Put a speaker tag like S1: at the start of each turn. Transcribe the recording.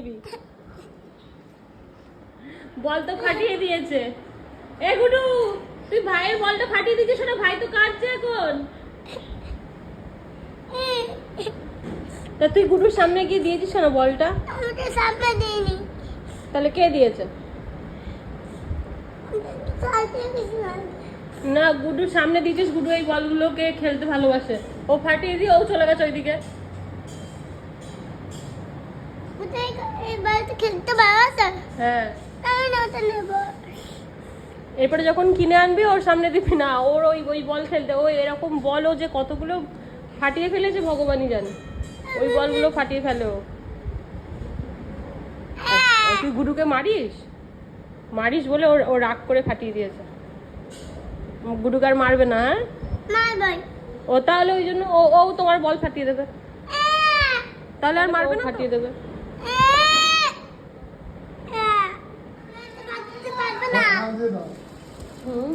S1: নিবি? বল তো ফাটিয়ে দিয়েছে। এ গুডু, তুই ভাইয়ের বলটা ফাটিয়ে দিয়েছিস না? ভাই তো কাঁদছে এখন। তা তুই গুডুর সামনে গিয়ে দিয়েছিস না বলটা?
S2: সামনে দিইনি।
S1: তাহলে কে দিয়েছে? না, গুডুর সামনে দিয়েছিস। গুডু এই বলগুলোকে খেলতে ভালোবাসে। ও ফাটিয়ে দিয়ে ও চলে গেছে ওইদিকে।
S2: খেলতে ভালোবাসে।
S1: হ্যাঁ,
S2: তাহলে ওটা নেব।
S1: এরপরে যখন কিনে আনবি ওর সামনে দিবি না। ওর ওই ওই বল খেলতে, ও এরকম বলও যে কতগুলো ফাটিয়ে ফেলেছে ভগবানই জানে। ওই বলগুলো ফাটিয়ে ফেলে ও। আর তুই গুডুকে মারিস মারিস বলে ওর ও রাগ করে ফাটিয়ে দিয়েছে। গুডুকে আর মারবে না? হ্যাঁ,
S2: মারবই।
S1: ও তাহলে ওই জন্য ও ও তোমার বল ফাটিয়ে দেবে। তাহলে আর মারবে না, ফাটিয়ে দেবে। হুম,